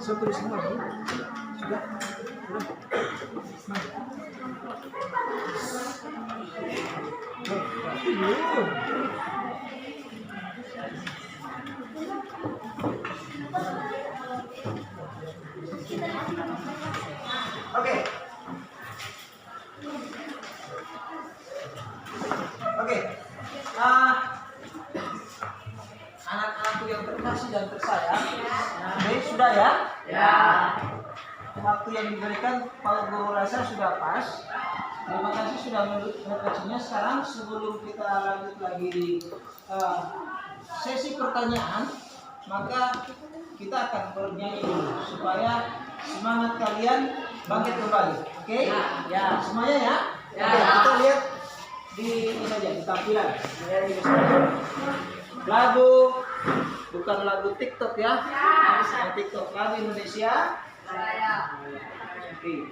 Saya tulis semua dulu. Sudah. Oke. Anak-anakku yang terkasih dan tersayang, sudah ya? Ya. Waktu yang diberikan Pak Guru rasa sudah pas. Terima kasih sudah refleksinya. Sekarang sebelum kita lanjut lagi di sesi pertanyaan, maka kita akan bernyanyi dulu. supaya semangat kalian bangkit kembali. Oke? Ya. Semuanya ya? Ya. Oke, kita lihat di ini saja di tampilan. Lagu bukan lagu TikTok ya? Bukan TikTok, lagu Indonesia. Oke.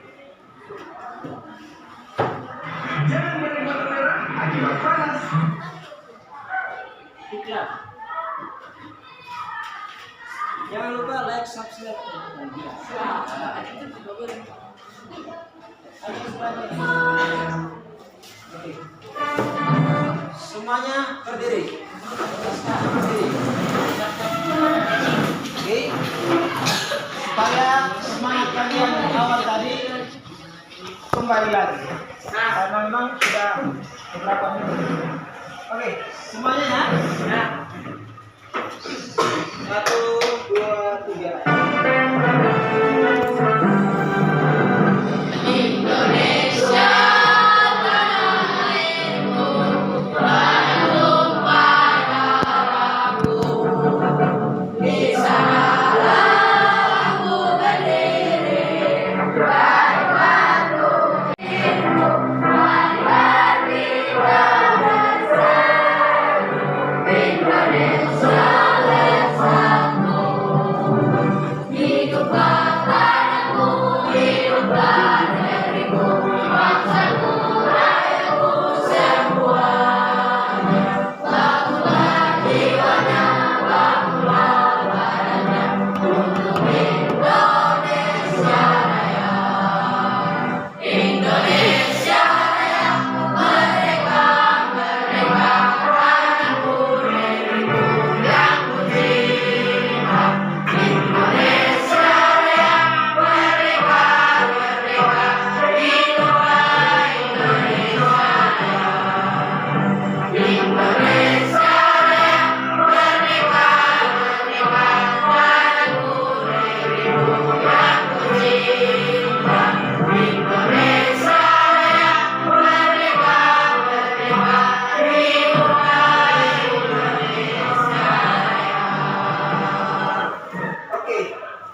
Jangan berlama-lama akibat panas. Iklan. Jangan lupa like, subscribe, dan Oke. Semuanya berdiri. Berdiri. Oke. Supaya semangat kalian di awal tadi kembali lagi. Karena memang sudah beberapa menit. Oke, semuanya ya. Ya. 1, 2, 3.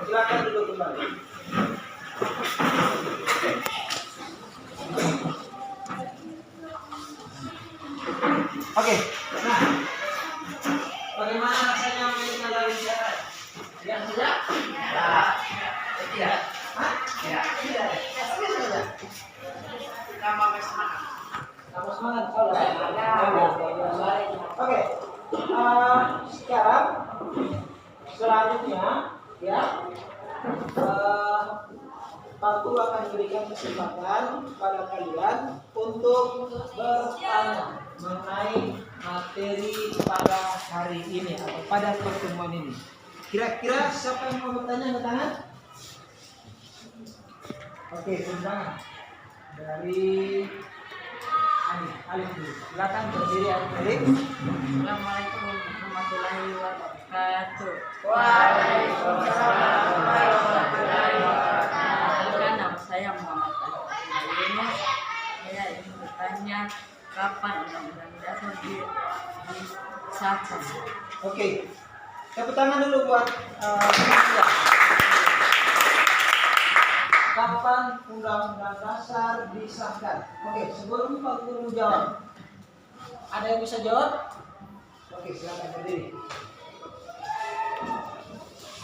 Silakan duduk kembali. Oke, nah, bagaimana rasanya mengenal dari sejarah? Yang sudah? Ya. Tidak. Hah? Ya. Tidak. Ya, sudah. Kamu semangat. Kamu semangat kalau Oke. Sekarang selanjutnya ya. Pak Guru akan berikan kesempatan pada kalian untuk bertanya mengenai materi pada hari ini atau pada pertemuan ini. Kira-kira siapa yang mau bertanya, angkat tangan? Oke, tangan. Dari Alif dulu. Silakan berdiri, Alif. Assalamualaikum warahmatullahi wabarakatuh. Waalaikumsalam warahmatullahi wabarakatuh. Nama saya Muhammad Yunus. Saya ingin bertanya kapan undang-undang dasar disahkan? Oke, tepuk tangan dulu buat kapan undang-undang dasar disahkan? Oke, sebelum Pak Guru jawab, ada yang bisa jawab? Oke, silakan berdiri.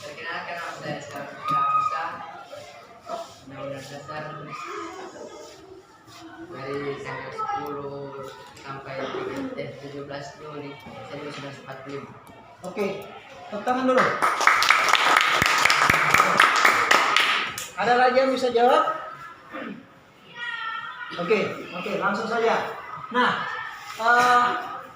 Perkenalkan nama saya Musa. Undang-undang dasar dari tanggal 10 sampai 17 Juli 1945. Oke, tepuk tangan dulu. Ada lagi yang bisa jawab? Oke, langsung saja. Nah,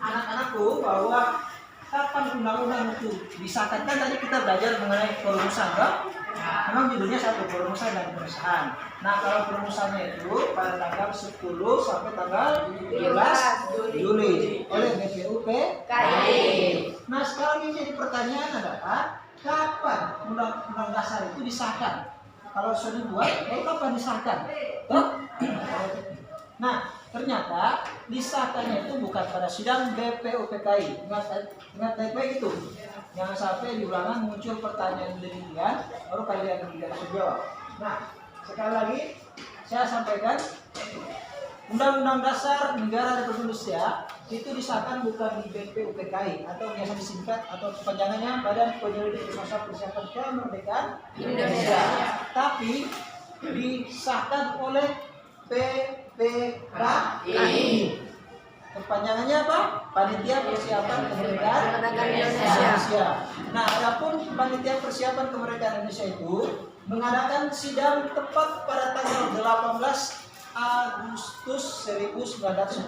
anak-anakku, bahwa kapan undang-undang itu disahkan? Kan tadi kita belajar mengenai perumusan, kan? Memang judulnya satu, perumusan dan pengesahan. Nah, kalau perumusannya itu pada tanggal 10 sampai tanggal 17 Juli oleh BPUPKI. Nah, sekarang ini jadi pertanyaan adalah kapan undang-undang dasar itu disahkan? Kalau sudah dibuat, kapan disahkan? Nah, ternyata disahkannya itu bukan pada sidang BPUPKI. Ingat baik-baik itu. Jangan sampai di ulangan muncul pertanyaan demikian, baru kalian tidak bisa jawab. Nah, sekali lagi saya sampaikan, Undang-Undang Dasar Negara Republik Indonesia itu disahkan bukan di BPUPKI atau biasa disingkat atau kepanjangannya Badan Penyelidik Masa Persiapan Kemerdekaan Indonesia, tapi disahkan oleh PPKI. Kepanjangannya apa? Panitia Persiapan Kemerdekaan Indonesia. Nah, adapun Panitia Persiapan Kemerdekaan Indonesia itu mengadakan sidang tepat pada tanggal 18 Agustus 1945.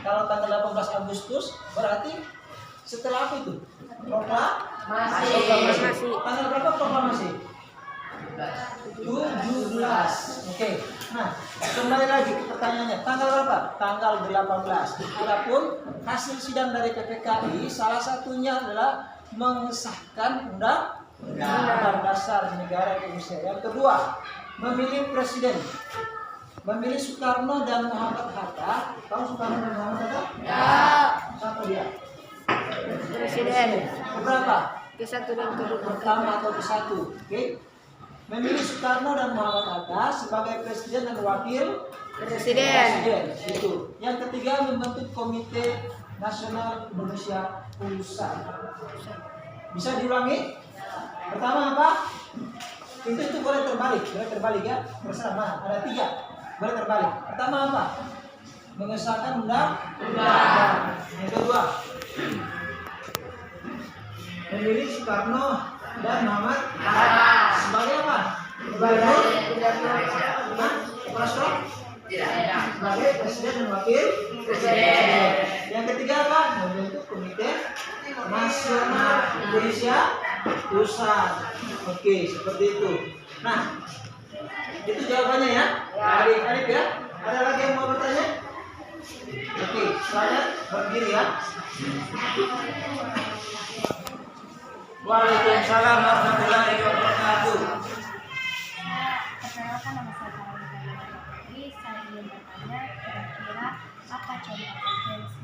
Kalau tanggal 18 Agustus berarti setelah apa itu? Proklamasi. Tanggal berapa proklamasi? 17. Oke. Nah, kembali lagi ke pertanyaannya. Tanggal berapa? Tanggal 18. Adapun hasil sidang dari PPKI salah satunya adalah mengesahkan Undang-Undang Dasar Negara Indonesia. Yang kedua, memilih presiden. Memilih Soekarno dan Muhammad Hatta. Tahu Soekarno dan Muhammad Hatta? Ya. Siapa dia? Presiden. Berapa? Ke-1 dan ke-2. Pertama atau ke-1. Oke. Memilih Soekarno dan Muhammad Hatta sebagai presiden dan wakil Presiden. Itu. Yang ketiga, membentuk Komite Nasional Indonesia Pusat. Bisa diulangi? Pertama apa? Itu boleh terbalik ya. Terserah mana. Ada 3. Boleh terbalik. Pertama apa? Mengesahkan undang-undang. Yang kedua, memilih Soekarno dan Muhammad Hatta sebagai apa? Sebagai presiden dan wakil presiden. Yang ketiga apa? Membentuk Komite Nasional Indonesia Pusat. Oke, seperti itu. Nah, itu jawabannya ya. Adik-adik ya. Ada lagi yang mau bertanya? Oke, selanjutnya berdiri ya. Waalaikumsalam warahmatullahi wabarakatuh. Perkenalkan, nama saya Farah Jadi saya ingin bertanya kira-kira apa contoh konvensi?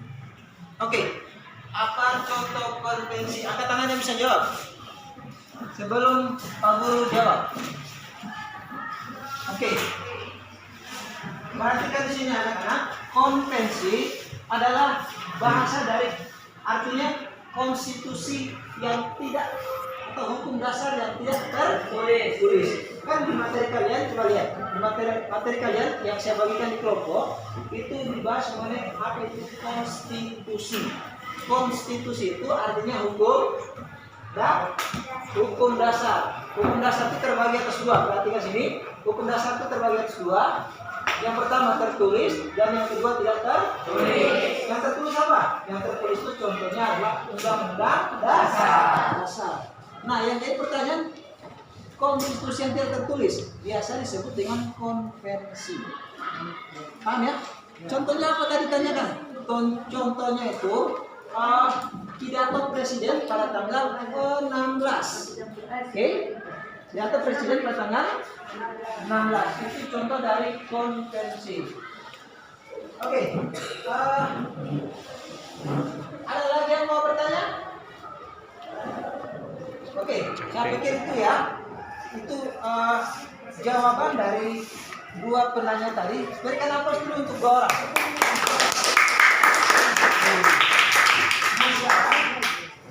Oke, apa contoh konvensi? Angkat tangan yang bisa jawab. Sebelum Pak Guru jawab. Oke. Perhatikan di sini anak-anak, konvensi adalah bahasa dari artinya konstitusi yang tidak atau hukum dasar yang tidak tertulis. Kan di materi kalian, coba lihat di materi kalian yang saya bagikan di kelompok itu dibahas mengenai apa itu konstitusi. Konstitusi itu artinya hukum dasar. Hukum dasar itu terbagi atas 2. Perhatikan sini, hukum dasar itu terbagi atas 2. Yang pertama tertulis dan yang kedua tidak tertulis. Yang tertulis apa? Yang tertulis itu contohnya adalah Undang-Undang Dasar. Nah, yang jadi pertanyaan, konstitusi yang tidak tertulis biasa disebut dengan konvensi. Paham ya? Contohnya apa tadi tanyakan? Contohnya itu pidato presiden pada tanggal 16. Oke? Pidato presiden pada tanggal 16 itu contoh dari konvensi. Oke. Ada lagi yang mau bertanya? Oke, saya pikir itu ya. Itu jawaban dari 2 penanya tadi. Berikan aplaus dulu untuk 2 orang.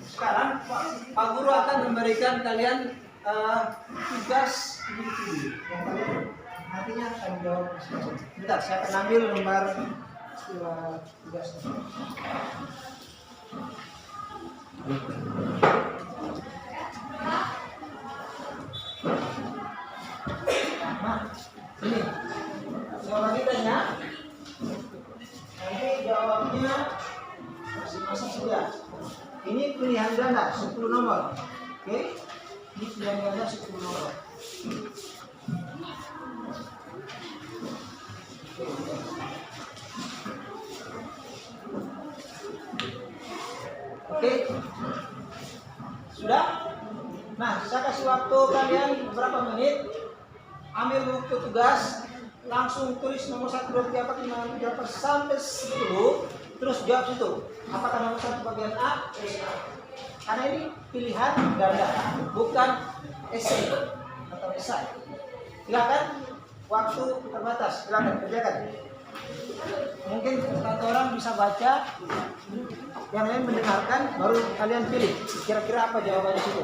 Sekarang Pak Guru akan memberikan kalian tugas individu yang kalian nantinya akan jawab masing-masing. Bentar, saya akan ambil lembar tugasnya. Nah, ini soal kita ya. Nanti jawabnya masing-masing saja. Ini pilihan ganda 10 nomor. Oke? Ini pilihan ganda 10 nomor. Oke? Sudah? Nah, saya kasih waktu kalian beberapa menit. Ambil buku tugas, langsung tulis nomor 1, 2, 3, 4, 5, 6, 7, 8 sampai 10. Terus jawab situ. Apakah nomor 1 bagian A? Karena ini pilihan ganda, bukan esai atau esai. Silakan, waktu terbatas. Silakan kerjakan. Mungkin satu orang bisa baca, yang lain mendengarkan, baru kalian pilih. Kira-kira apa jawabannya situ?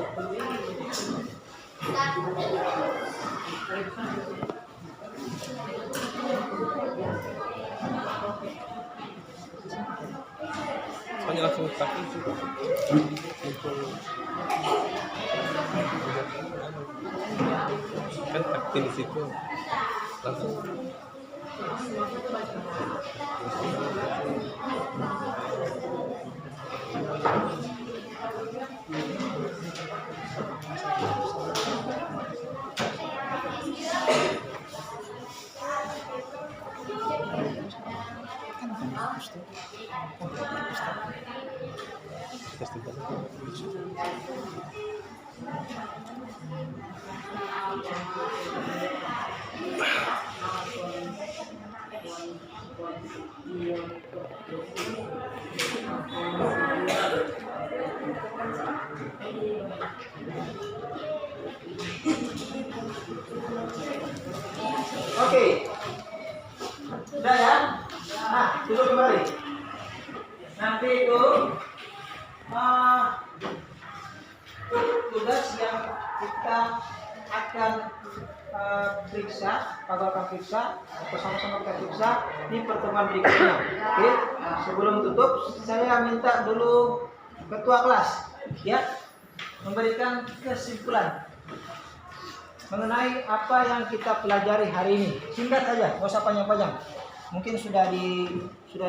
Hanya langsung kaki sih. Kan aktif di situ langsung. Oke. Sudah ya? Nah, duduk kembali. Nanti itu tugas yang kita akan periksa, akan periksa atau sama-sama kita periksa di pertemuan berikutnya. Oke. Sebelum tutup, saya minta dulu ketua kelas ya memberikan kesimpulan mengenai apa yang kita pelajari hari ini. Singkat saja, nggak usah panjang-panjang. Mungkin sudah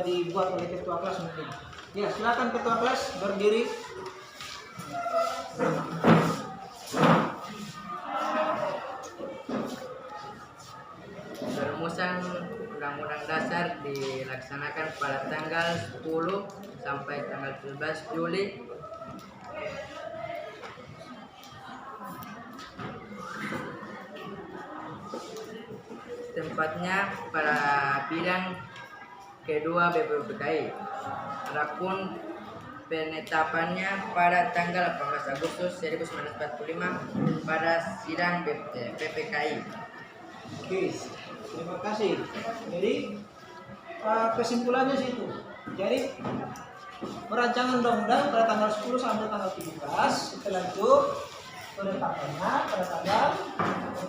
dibuat oleh ketua kelas mungkin. Ya, silakan ketua kelas berdiri. Perumusan Undang-Undang Dasar dilaksanakan pada tanggal 10 sampai tanggal 17 Juli. Tempatnya pada bidang kedua BPPKI. Adapun penetapannya pada tanggal 18 Agustus 1945 pada sidang PPKI. Oke, terima kasih. Jadi kesimpulannya situ. Jadi perancangan undang-undang pada tanggal 10 sampai tanggal 17, setelah itu penetapannya pada tanggal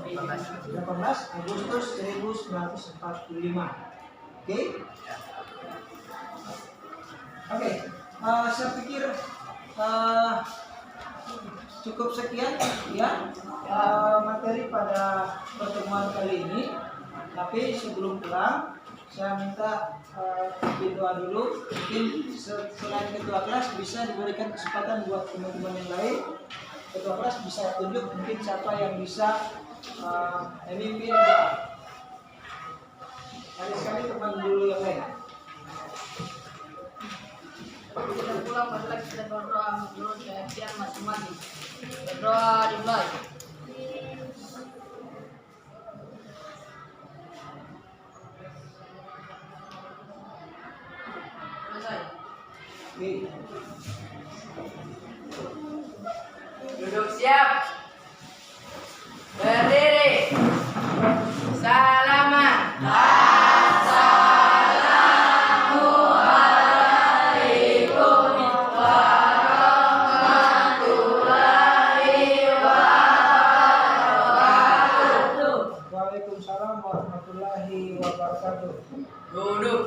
18 Agustus 1945. Oke? Oke, saya pikir cukup sekian ya materi pada pertemuan kali ini. Tapi sebelum pulang, saya minta berdoa dulu. Mungkin selain ketua kelas bisa diberikan kesempatan buat teman-teman yang lain. Ketua kelas bisa tunjuk mungkin siapa yang bisa memimpin doa. Sekali-sekali teman dulu yang lain. Kita pulang pada kita berdoa menurut keyakinan masing-masing. Berdoa dimulai. Selesai. Duduk siap. Berdiri. Salaman. Waalaikumsalam warahmatullahi wabarakatuh. Duduk.